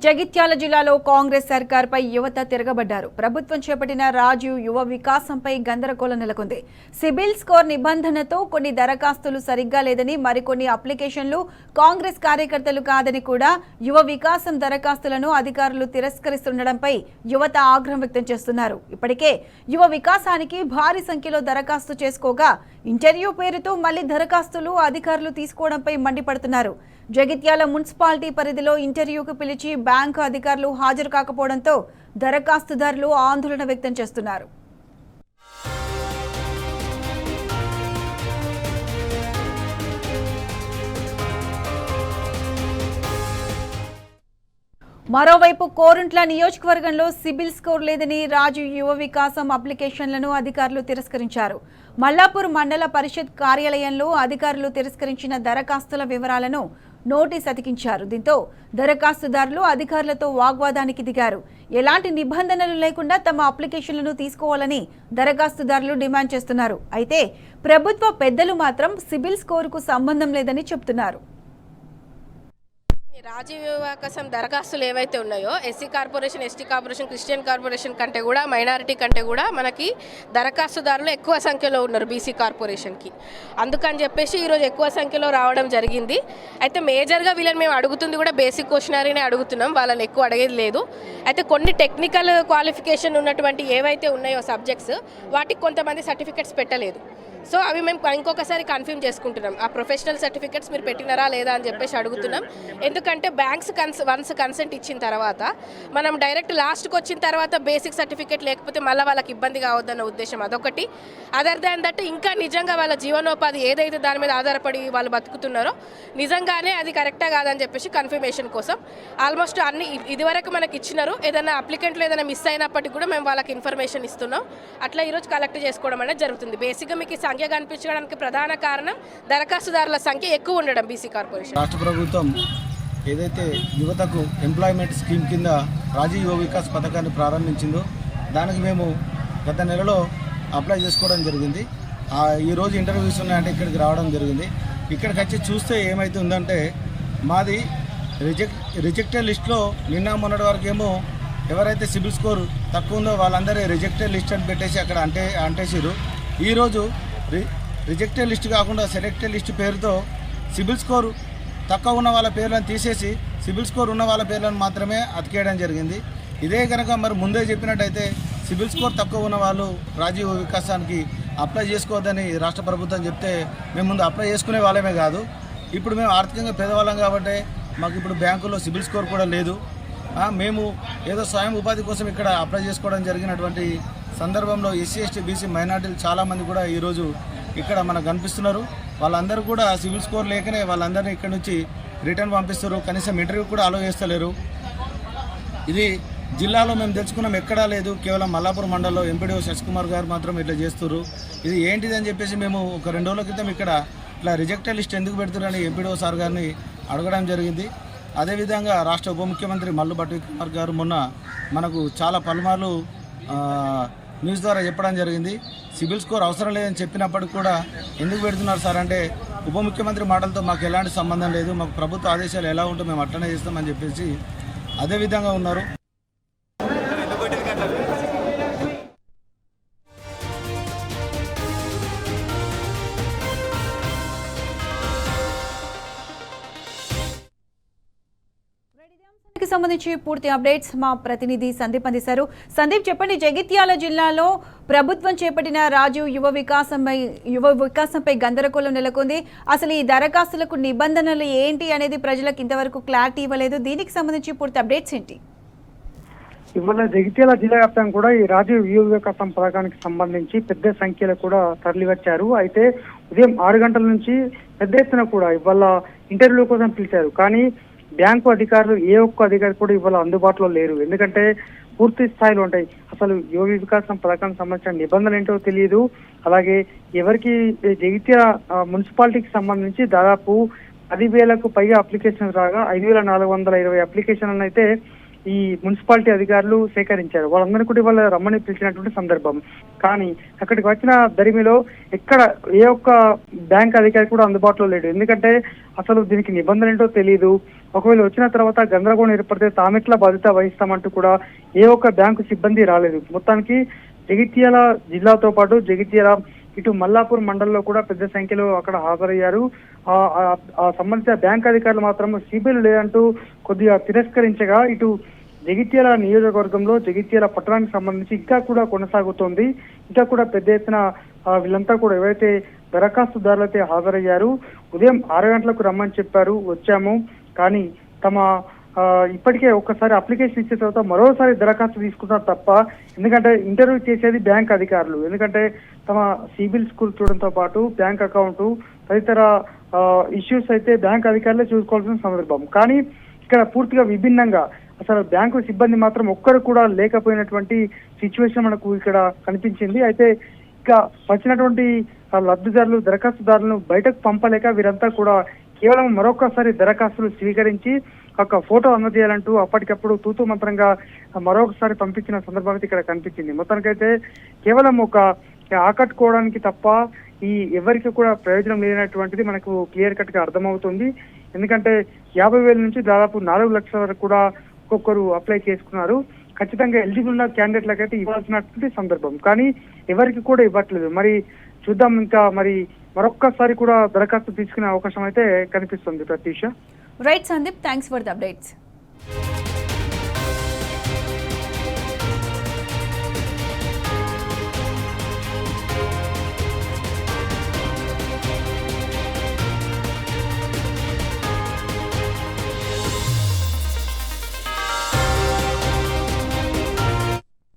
జగిత్యాల జిల్లాలో కాంగ్రెస్ సర్కార్పై యువత తిరగబడ్డారు. ప్రభుత్వం చేపట్టిన రాజీవ్ యువ వికాసంపై గందరగోళం నెలకొంది. సిబిల్ స్కోర్ నిబంధనతో కొన్ని దరఖాస్తులు సరిగ్గా లేదని, మరికొన్ని అప్లికేషన్లు కాంగ్రెస్ కార్యకర్తలు కాదని కూడా యువ వికాసం దరఖాస్తులను అధికారులు తిరస్కరిస్తుండడంపై యువత ఆగ్రహం వ్యక్తం చేస్తున్నారు. ఇప్పటికే యువ వికాసానికి భారీ సంఖ్యలో దరఖాస్తు చేసుకోగా ఇంటర్వ్యూ పేరుతో మళ్లీ దరఖాస్తులు అధికారులు తీసుకోవడంపై మండిపడుతున్నారు. జగిత్యాల మున్సిపాలిటీ పరిధిలో ఇంటర్వ్యూకు పిలిచి బ్యాంకు అధికారులు హాజరు కాకపోవడంతో దరఖాస్తుదారులు ఆందోళన వ్యక్తం చేస్తున్నారు. మరోవైపు కోరుట్ల నియోజకవర్గంలో సిబిల్ స్కోర్ లేదని రాజీవ్ యువ వికాసం అప్లికేషన్లను అధికారులు తిరస్కరించారు. మల్లాపూర్ మండల పరిషత్ కార్యాలయంలో అధికారులు తిరస్కరించిన దరఖాస్తుల వివరాలను నోటీస్ అతికించారు. దీంతో దరఖాస్తుదారులు అధికారులతో వాగ్వాదానికి దిగారు. ఎలాంటి నిబంధనలు లేకుండా తమ అప్లికేషన్లను తీసుకోవాలని దరఖాస్తుదారులు డిమాండ్ చేస్తున్నారు. అయితే ప్రభుత్వ పెద్దలు మాత్రం సిబిల్ స్కోరుకు సంబంధం లేదని చెబుతున్నారు. రాజీవ్ వికాసం దరఖాస్తులు ఏవైతే ఉన్నాయో SC corporation, ST corporation, Christian corporation కంటే కూడా, మైనారిటీ కంటే కూడా మనకి దరఖాస్తుదారులు ఎక్కువ సంఖ్యలో ఉన్నారు బీసీ కార్పొరేషన్కి. అందుకని చెప్పేసి ఈరోజు ఎక్కువ సంఖ్యలో రావడం జరిగింది. అయితే మేజర్గా వీళ్ళని మేము అడుగుతుంది కూడా బేసిక్ క్వశ్చనరీనే అడుగుతున్నాం, వాళ్ళని ఎక్కువ అడిగేది లేదు. అయితే కొన్ని టెక్నికల్ క్వాలిఫికేషన్ ఉన్నటువంటి ఏవైతే ఉన్నాయో సబ్జెక్ట్స్, వాటికి కొంతమంది సర్టిఫికెట్స్ పెట్టలేదు. సో అవి మేము ఇంకొకసారి కన్ఫర్మ్ చేసుకుంటున్నాం. ఆ ప్రొఫెషనల్ సర్టిఫికెట్స్ మీరు పెట్టినారా లేదా అని చెప్పేసి అడుగుతున్నాం. ఎందుకంటే బ్యాంక్స్ వన్స్ కన్సెంట్ ఇచ్చిన తర్వాత మనం డైరెక్ట్ లాస్ట్కి వచ్చిన తర్వాత బేసిక్ సర్టిఫికెట్ లేకపోతే మళ్ళీ వాళ్ళకి ఇబ్బంది కావద్దన్న ఉద్దేశం అదొకటి. అదర్ దాన్ దట్ ఇంకా నిజంగా వాళ్ళ జీవనోపాధి ఏదైతే దాని మీద ఆధారపడి వాళ్ళు బతుకుతున్నారో నిజంగానే అది కరెక్టా కాదని చెప్పేసి కన్ఫర్మేషన్ కోసం ఆల్మోస్ట్ అన్ని ఇదివరకు మనకి ఇచ్చినారు. ఏదైనా అప్లికెంట్లు ఏదైనా మిస్ అయినప్పటికీ కూడా మేము వాళ్ళకి ఇన్ఫర్మేషన్ ఇస్తున్నాం. అట్లా ఈరోజు కలెక్ట్ చేసుకోవడం అనేది జరుగుతుంది. బేసిక్గా మీకు సంఖ్య కనిపించడానికి ప్రధాన కారణం దరఖాస్తుదారుల సంఖ్య ఎక్కువ ఉండడం బీసీ కార్పొరేషన్. రాష్ట్ర ప్రభుత్వం ఏదైతే యువతకు ఎంప్లాయ్మెంట్ స్కీమ్ కింద రాజీవ్ యువ వికాస్ పథకాన్ని ప్రారంభించిందో దానికి మేము గత నెలలో అప్లై చేసుకోవడం జరిగింది. ఈరోజు ఇంటర్వ్యూస్ ఉన్నాయంటే ఇక్కడికి రావడం జరిగింది. ఇక్కడికి వచ్చి చూస్తే ఏమైతే ఉందంటే మాది రిజెక్టెడ్ లిస్ట్లో నిన్న మొన్నటి వరకు ఏమో ఎవరైతే సిబిల్ స్కోర్ తక్కువ ఉందో వాళ్ళందరూ రిజెక్టెడ్ లిస్ట్ అని పెట్టేసి అక్కడ అంటేసారు. ఈరోజు రిజెక్టెడ్ లిస్ట్ కాకుండా సెలెక్టెడ్ లిస్ట్ పేరుతో సిబిల్ స్కోర్ తక్కువ ఉన్న వాళ్ళ పేర్లను తీసేసి సిబిల్ స్కోర్ ఉన్న వాళ్ళ పేర్లను మాత్రమే అతికేయడం జరిగింది. ఇదే కనుక మరి ముందే చెప్పినట్టయితే సిబిల్ స్కోర్ తక్కువ ఉన్న వాళ్ళు రాజీవ్ వికాసానికి అప్లై చేసుకోవద్దని రాష్ట్ర ప్రభుత్వం చెప్తే మేము ముందు అప్లై చేసుకునే వాళ్ళమే కాదు. ఇప్పుడు మేము ఆర్థికంగా పేదవాళ్ళం కాబట్టి మాకు ఇప్పుడు బ్యాంకులో సిబిల్ స్కోర్ కూడా లేదు. మేము ఏదో స్వయం ఉపాధి కోసం ఇక్కడ అప్లై చేసుకోవడం జరిగినటువంటి సందర్భంలో ఎస్సీ, ఎస్టీ, బీసీ, మైనార్టీలు చాలామంది కూడా ఈరోజు ఇక్కడ మనకు కనిపిస్తున్నారు. వాళ్ళందరూ కూడా సిబిల్ స్కోర్ లేకనే వాళ్ళందరినీ ఇక్కడ నుంచి రిటర్న్ పంపిస్తారు. కనీసం ఇంటర్వ్యూ కూడా అలో చేస్తలేరు. ఇది జిల్లాలో మేము తెలుసుకున్నాం, ఎక్కడా లేదు. కేవలం మల్లాపూర్ మండలంలో ఎంపీడీఓ శశికుమార్ గారు మాత్రం ఇట్లా చేస్తారు. ఇది ఏంటిది అని చెప్పేసి మేము ఒక 2 రోజుల క్రితం ఇక్కడ ఇట్లా రిజెక్టెడ్ లిస్ట్ ఎందుకు పెడుతున్నారని ఎంపీడీఓ సార్ గారిని అడగడం జరిగింది. అదేవిధంగా రాష్ట్ర ఉప ముఖ్యమంత్రి మల్లు భట్టి కుమార్ గారు మొన్న మనకు చాలా పలుమార్లు న్యూస్ ద్వారా చెప్పడం జరిగింది. సిబిల్ స్కోర్ అవసరం లేదని చెప్పినప్పటికి కూడా ఎందుకు పెడుతున్నారు సార్ అంటే ఉప ముఖ్యమంత్రి మాటలతో మాకు ఎలాంటి సంబంధం లేదు, మాకు ప్రభుత్వ ఆదేశాలు ఎలా ఉంటే మేము అట్లనే చేస్తామని చెప్పేసి అదేవిధంగా ఉన్నారు. సంబంధించి పూర్తి అప్డేట్స్ మా ప్రతినిధి సందీప్ అందిస్తారు. సందీప్, చెప్పండి, జగిత్యాల జిల్లాలో ప్రభుత్వం చేపట్టిన రాజీవ్ యువ వికాసంపై గందరగోళం నెలకొంది. అసలు ఈ దరఖాస్తులకు నిబంధనలు ఏంటి అనేది ప్రజలకు ఇంతవరకు క్లారిటీ ఇవ్వలేదు. దీనికి సంబంధించి పూర్తి అప్డేట్స్ ఏంటి? ఇవాళ జగిత్యాల జిల్లా వ్యాప్తంగా కూడా ఈ రాజీవ్ యువ వికాసం పథకానికి సంబంధించి పెద్ద సంఖ్యలో కూడా తరలివచ్చారు. అయితే ఉదయం 6 గంటల నుంచి పెద్ద ఎత్తున కూడా ఇవాళ ఇంటర్వ్యూ కోసం పిలిచారు. కానీ బ్యాంకు అధికారులు ఏ ఒక్క అధికారి కూడా ఇవాళ అందుబాటులో లేరు. ఎందుకంటే పూర్తి స్థాయిలో ఉంటాయి. అసలు యువ వికాసం పథకానికి సంబంధించిన నిబంధనలు ఏంటో తెలియదు. అలాగే ఎవరికి జగిత్యాల మున్సిపాలిటీకి సంబంధించి దాదాపు 10,000కు పైగా అప్లికేషన్స్ రాగా 5,420 అప్లికేషన్లను అయితే ఈ మున్సిపాలిటీ అధికారులు సేకరించారు. వాళ్ళందరినీ కూడా ఇవాళ రమ్మని పిలిచినటువంటి సందర్భం. కానీ అక్కడికి వచ్చిన దరిమిలో ఎక్కడ ఏ ఒక్క బ్యాంక్ అధికారి కూడా అందుబాటులో లేడు. ఎందుకంటే అసలు దీనికి నిబంధన ఏంటో తెలియదు. ఒకవేళ వచ్చిన తర్వాత గందరగోళం ఏర్పడితే తామెట్లా బాధ్యత వహిస్తామంటూ కూడా ఏ ఒక్క బ్యాంకు సిబ్బంది రాలేదు. మొత్తానికి జగిత్యాల జిల్లాతో పాటు జగిత్యాల ఇటు మల్లాపూర్ మండలంలో కూడా పెద్ద సంఖ్యలో అక్కడ హాజరయ్యారు. ఆ సంబంధిత బ్యాంక్ అధికారులు మాత్రం సిబిల్ లేదంటూ కొద్దిగా తిరస్కరించగా ఇటు జగిత్యాల నియోజకవర్గంలో జగిత్యాల పట్టణానికి సంబంధించి ఇంకా కూడా కొనసాగుతోంది. ఇంకా కూడా పెద్ద ఎత్తున వీళ్ళంతా కూడా ఎవరైతే దరఖాస్తుదారులైతే హాజరయ్యారు, ఉదయం 6 గంటలకు రమ్మని చెప్పారు, వచ్చాము. కానీ తమ ఇప్పటికే ఒక్కసారి అప్లికేషన్ ఇచ్చిన తర్వాత మరోసారి దరఖాస్తు తీసుకుంటారు తప్ప, ఎందుకంటే ఇంటర్వ్యూ చేసేది బ్యాంక్ అధికారులు. ఎందుకంటే తమ సిబిల్ స్కోర్ చూడడంతో పాటు బ్యాంక్ అకౌంట్ తదితర ఇష్యూస్ అయితే బ్యాంక్ అధికారులే చూసుకోవాల్సిన సందర్భం. కానీ ఇక్కడ పూర్తిగా విభిన్నంగా అసలు బ్యాంకు సిబ్బంది మాత్రం ఒక్కరు కూడా లేకపోయినటువంటి సిచ్యువేషన్ మనకు ఇక్కడ కనిపించింది. అయితే ఇక వచ్చినటువంటి లబ్ధిదారులు దరఖాస్తుదారులను బయటకు పంపలేక వీరంతా కూడా కేవలం మరొకసారి దరఖాస్తులు స్వీకరించి ఒక ఫోటో అందజేయాలంటూ అప్పటికప్పుడు తూతూ మంత్రంగా మరొకసారి పంపించిన సందర్భం అయితే ఇక్కడ కనిపించింది. మొత్తానికైతే కేవలం ఒక ఆకట్టుకోవడానికి తప్ప ఈ ఎవరికి కూడా ప్రయోజనం లేనటువంటిది మనకు క్లియర్ కట్ గా అర్థమవుతుంది. ఎందుకంటే 50,000 నుంచి దాదాపు 4 లక్షల వరకు కూడా ఒక్కొక్కరు అప్లై చేసుకున్నారు. ఖచ్చితంగా ఎలిజిబుల్ ఉన్న క్యాండిడేట్లకు అయితే ఇవ్వాల్సినటువంటి సందర్భం, కానీ ఎవరికి కూడా ఇవ్వట్లేదు. మరి చూద్దాం, ఇంకా మరి మరొక్కసారి కూడా దరఖాస్తు తీసుకునే అవకాశం అయితే కనిపిస్తుంది. Pratyusha. Right Sandeep, thanks for the updates.